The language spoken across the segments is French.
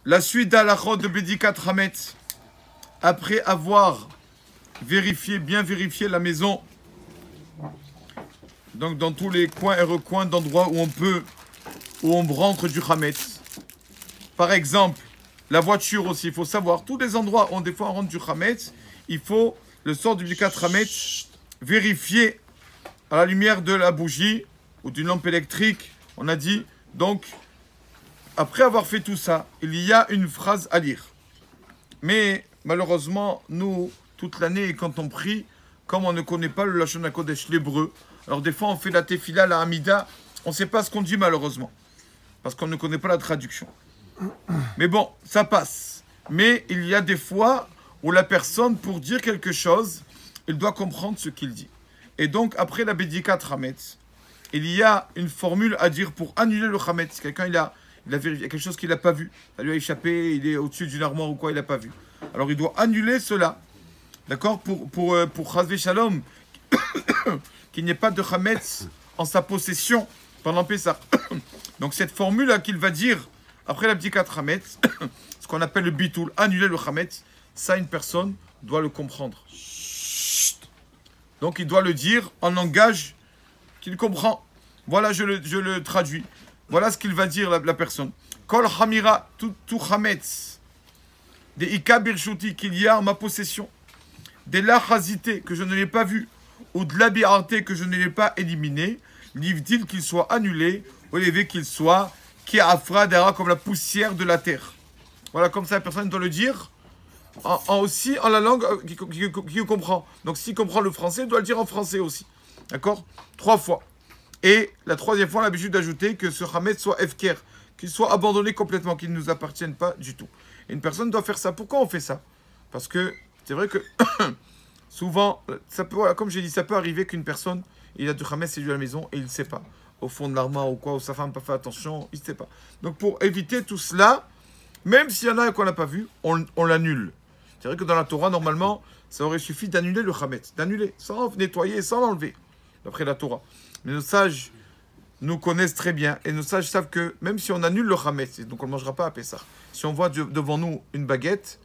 La suite d'Alachot de Bédikat Hametz, après avoir vérifié, bien vérifié la maison, donc dans tous les coins et recoins d'endroits où on rentre du Hametz. Par exemple, la voiture aussi, il faut savoir, tous les endroits où des fois on rentre du Hametz, il faut le sort du Bédikat Hametz vérifier à la lumière de la bougie ou d'une lampe électrique, on a dit. Donc, après avoir fait tout ça, il y a une phrase à lire. Mais malheureusement, nous, toute l'année, quand on prie, comme on ne connaît pas le Lashon HaKodesh, l'hébreu, alors des fois on fait la tefila, la hamida, on ne sait pas ce qu'on dit malheureusement, parce qu'on ne connaît pas la traduction. Mais bon, ça passe. Mais il y a des fois où la personne, pour dire quelque chose, il doit comprendre ce qu'il dit. Et donc, après la Bédikat Hametz, il y a une formule à dire pour annuler le Hametz. Quelqu'un, il a vérifié quelque chose qu'il n'a pas vu. Ça lui a échappé, il est au-dessus d'une armoire ou quoi, il n'a pas vu. Alors, il doit annuler cela. D'accord? Pour Chazvé Shalom, qu'il n'y ait pas de Hametz en sa possession pendant Pessah. Donc, cette formule-là qu'il va dire après la Bédikat Hametz, ce qu'on appelle le bitoul, annuler le Hametz, ça, une personne doit le comprendre. Donc, il doit le dire en langage qu'il comprend. Voilà, je le traduis. Voilà ce qu'il va dire la personne. Kol hamira, tout hametz, des ika birshuti, qu'il y a en ma possession, des lachazité, que je ne l'ai pas vu, ou de l'abiarté, que je ne l'ai pas éliminé, livre-t-il qu'il soit annulé, ou élevé qu'il soit, qui afra dera comme la poussière de la terre. Voilà, comme ça, la personne doit le dire, aussi en la langue qu'il comprend. Donc, s'il comprend le français, il doit le dire en français aussi. D'accord? 3 fois. Et la 3e fois, on a l'habitude d'ajouter que ce Hametz soit efker, qu'il soit abandonné complètement, qu'il ne nous appartienne pas du tout. Et une personne doit faire ça. Pourquoi on fait ça? Parce que c'est vrai que souvent, ça peut, voilà, comme j'ai dit, ça peut arriver qu'une personne, il a du Hametz et du à la maison et il ne sait pas. Au fond de l'armoire ou quoi, ou sa femme n'a pas fait attention, il ne sait pas. Donc pour éviter tout cela, même s'il y en a qu'on n'a pas vu, on l'annule. C'est vrai que dans la Torah, normalement, ça aurait suffi d'annuler le Hametz, d'annuler, sans nettoyer, sans l'enlever, d'après la Torah. Mais nos sages nous connaissent très bien, et nos sages savent que même si on annule le Hametz, donc on ne mangera pas à Pessah, si on voit devant nous une baguette,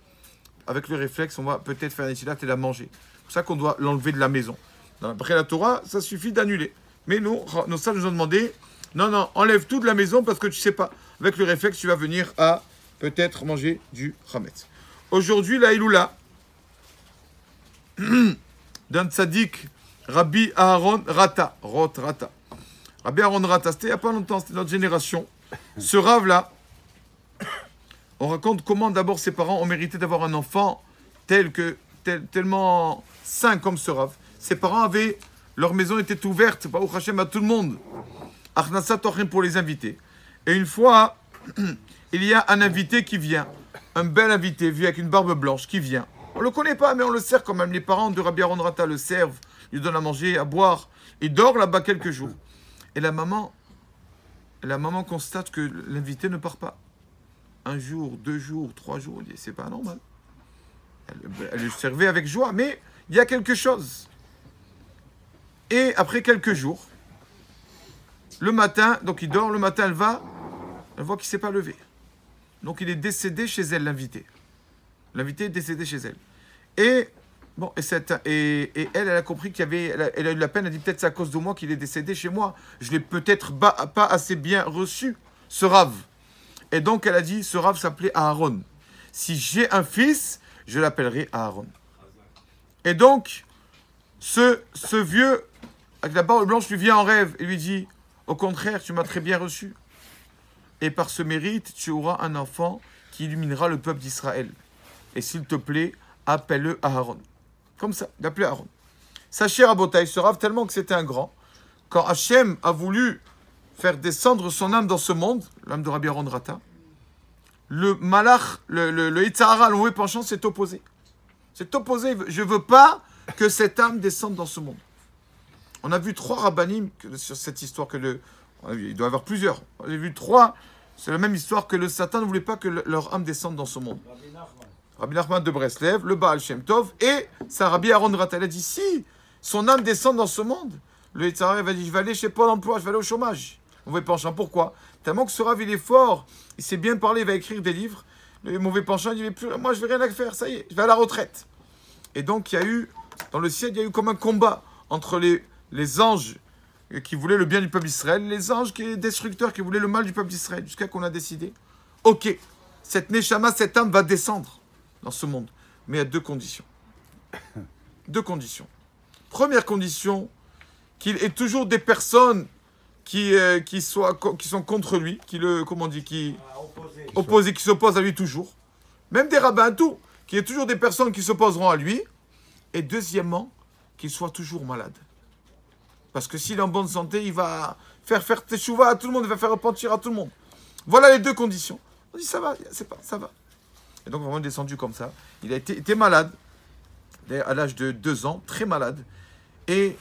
avec le réflexe, on va peut-être faire un étilat et la manger. C'est pour ça qu'on doit l'enlever de la maison. Après la Torah, ça suffit d'annuler. Mais nous, nos sages nous ont demandé, non, enlève tout de la maison parce que tu ne sais pas. Avec le réflexe, tu vas venir à peut-être manger du Hametz. Aujourd'hui, la Iloula d'un tzaddik, Rabbi Aaron Rata. Rabbi Aaron Rata, c'était il n'y a pas longtemps, c'était notre génération. Ce rave-là, on raconte comment d'abord ses parents ont mérité d'avoir un enfant tellement sain comme ce rave. Ses parents leur maison était ouverte, Baruch Hashem, à tout le monde. Achnasa Tochim pour les invités. Et une fois, il y a un invité qui vient, un bel invité, vu avec une barbe blanche, qui vient. On ne le connaît pas, mais on le sert quand même. Les parents de Rabbi Aaron Rata le servent, lui donnent à manger, à boire. Il dort là-bas quelques jours. Et la maman constate que l'invité ne part pas. 1 jour, 2 jours, 3 jours. Elle dit, c'est pas normal. Elle le servait avec joie, mais il y a quelque chose. Et après quelques jours, le matin, donc il dort, le matin elle voit qu'il ne s'est pas levé. Donc il est décédé chez elle, l'invité. L'invité est décédé chez elle. Et bon, et elle a compris elle a eu la peine, elle a dit peut-être c'est à cause de moi qu'il est décédé chez moi. Je l'ai peut-être pas assez bien reçu, ce rave. Et donc elle a dit, ce rave s'appelait Aaron. Si j'ai un fils, je l'appellerai Aaron. Et donc, ce vieux, avec la barbe blanche, lui vient en rêve et lui dit, au contraire, tu m'as très bien reçu. Et par ce mérite, tu auras un enfant qui illuminera le peuple d'Israël. Et s'il te plaît, appelle-le Aaron. Comme ça, d'appeler Aaron. Sachez, Rabotai, ce rave tellement que c'était un grand, quand Hachem a voulu faire descendre son âme dans ce monde, l'âme de Rabbi Aaron Rata, le malach, le Yitzhara, le mauvais penchant, s'est opposé. C'est opposé. Je ne veux pas que cette âme descende dans ce monde. On a vu 3 rabbanim sur cette histoire il doit y avoir plusieurs. On a vu 3. C'est la même histoire que le Satan ne voulait pas que leur âme descende dans ce monde. Rabbi Nachman de Breslev, le Baal Shem Tov et sa Rabbi Aaron Rata. Elle a dit, si son âme descend dans ce monde, le Yitzhara va dire, je vais aller chez Pôle emploi, je vais aller au chômage. On va pencher. Pourquoi? Tellement que ce Rav, il est fort, il sait bien parler, il va écrire des livres. les mauvais penchants, il dit, moi je vais rien faire, ça y est, je vais à la retraite. Et donc il y a eu, dans le ciel, il y a eu comme un combat entre les anges qui voulaient le bien du peuple d'Israël, les anges destructeurs qui voulaient le mal du peuple d'Israël, jusqu'à qu'on a décidé, ok, cette Neshama, cette âme va descendre dans ce monde. Mais il y a deux conditions. Deux conditions. Première condition, qu'il ait toujours des personnes qui sont contre lui, qui s'opposent à lui toujours. Même des rabbins, tout. Qu'il y ait toujours des personnes qui s'opposeront à lui. Et deuxièmement, qu'il soit toujours malade. Parce que s'il est en bonne santé, il va faire teshuva à tout le monde, il va faire repentir à tout le monde. Voilà les deux conditions. On dit ça va, ça va. Et donc vraiment descendu comme ça. Il a été malade, à l'âge de 2 ans, très malade. Et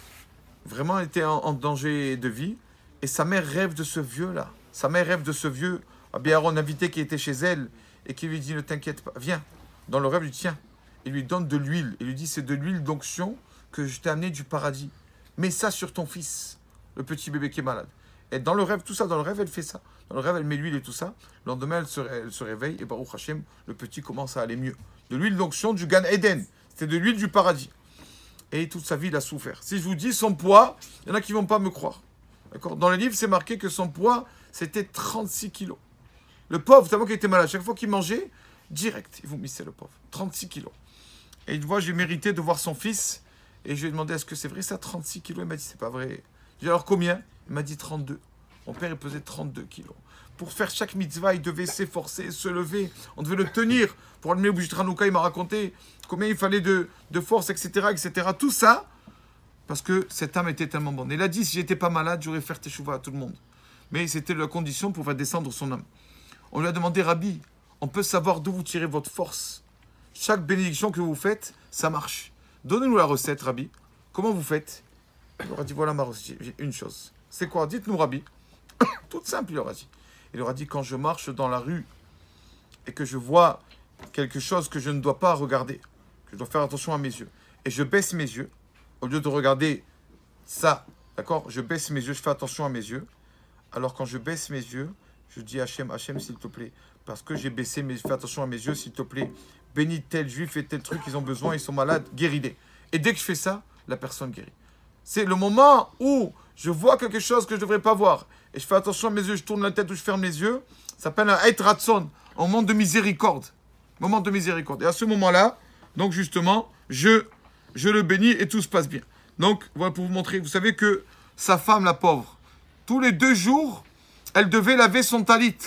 vraiment il était en danger de vie. Et sa mère rêve de ce vieux-là. Sa mère rêve de ce vieux, Aaron, invité qui était chez elle, et qui lui dit, ne t'inquiète pas, viens. Dans le rêve, il lui dit, tiens. Il lui donne de l'huile. Il lui dit, c'est de l'huile d'onction que je t'ai amené du paradis. Mets ça sur ton fils, le petit bébé qui est malade. Et dans le rêve, tout ça, dans le rêve, elle fait ça. Dans le rêve, elle met l'huile et tout ça. Le lendemain, elle se réveille, et Baruch Hashem, le petit commence à aller mieux. De l'huile d'onction du Gan Eden. C'était de l'huile du paradis. Et toute sa vie, il a souffert. Si je vous dis son poids, il y en a qui ne vont pas me croire. D'accord ? Dans les livres, c'est marqué que son poids, c'était 36 kilos. Le pauvre, tellement qu'il était malade, chaque fois qu'il mangeait, direct, il vomissait le pauvre. 36 kilos. Et une fois, j'ai mérité de voir son fils, et je lui ai demandé, est-ce que c'est vrai ça, 36 kilos? Il m'a dit, c'est pas vrai. J'ai dit, alors combien? Il m'a dit 32. Mon père, il pesait 32 kilos. Pour faire chaque mitzvah, il devait s'efforcer, se lever. On devait le tenir. Pour allumer le bougie de Hanouka, il m'a raconté combien il fallait de force, etc., etc. Tout ça, parce que cette âme était tellement bonne. Il a dit, si j'étais pas malade, j'aurais fait teshuva à tout le monde. Mais c'était la condition pour faire descendre son âme. On lui a demandé, Rabbi, on peut savoir d'où vous tirez votre force. Chaque bénédiction que vous faites, ça marche. Donnez-nous la recette, Rabbi. Comment vous faites? Il leur a dit, voilà ma recette, j'ai une chose. C'est quoi? Dites-nous, Rabbi. Toute simple, il leur a dit. Il leur a dit, quand je marche dans la rue et que je vois quelque chose que je ne dois pas regarder, que je dois faire attention à mes yeux, et je baisse mes yeux, au lieu de regarder ça, d'accord, je baisse mes yeux, je fais attention à mes yeux. Alors quand je baisse mes yeux, je dis à Hachem, Hachem, s'il te plaît, parce que j'ai baissé mes yeux, fais attention à mes yeux, s'il te plaît, bénis tel juif et tel truc, ils ont besoin, ils sont malades, guéris-les. Et dès que je fais ça, la personne guérit. C'est le moment où je vois quelque chose que je ne devrais pas voir, et je fais attention à mes yeux, je tourne la tête ou je ferme les yeux, ça s'appelle un Eit Ratson, un moment de miséricorde. Moment de miséricorde. Et à ce moment-là, donc justement, je le bénis et tout se passe bien. Donc, voilà pour vous montrer, vous savez que sa femme, la pauvre, tous les 2 jours, elle devait laver son talit.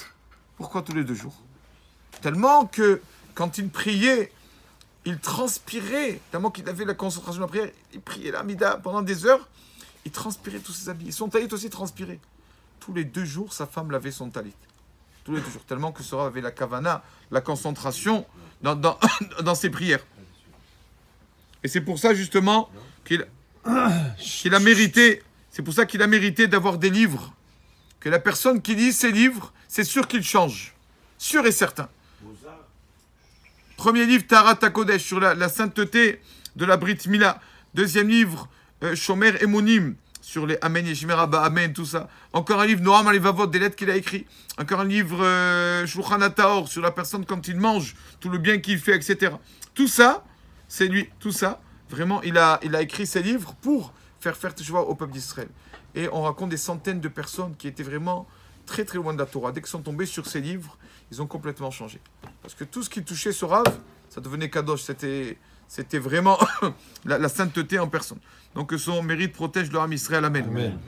Pourquoi tous les 2 jours? Tellement que, quand il priait, il transpirait, tellement qu'il avait la concentration de la prière, il priait la mida pendant des heures, il transpirait tous ses habits. Et son talit aussi transpirait. Tous les 2 jours, sa femme lavait son talit. Tous les 2 jours. Tellement que Sora avait la kavana, la concentration dans ses prières. Et c'est pour ça, justement, qu'il a mérité, c'est pour ça qu'il a mérité d'avoir des livres. Que la personne qui lit ces livres, c'est sûr qu'il change. Sûr et certain. Premier livre, Taharat HaKodesh, sur la sainteté de la Brit Mila. Deuxième livre, Shomer Emonim, sur les Amen, Yeshmer Abba, Amen, tout ça. Encore un livre, Noam Alevavot, des lettres qu'il a écrit. Encore un livre, Shulchan HaTaor, sur la personne quand il mange, tout le bien qu'il fait, etc. Tout ça, c'est lui. Tout ça, vraiment, il a écrit ces livres pour faire teshuva au peuple d'Israël. Et on raconte des centaines de personnes qui étaient vraiment très très loin de la Torah. Dès qu'ils sont tombés sur ces livres, ils ont complètement changé. Parce que tout ce qui touchait ce Rav, ça devenait kadosh. C'était vraiment la sainteté en personne. Donc que son mérite protège le Ham Israël. Amen. Amen.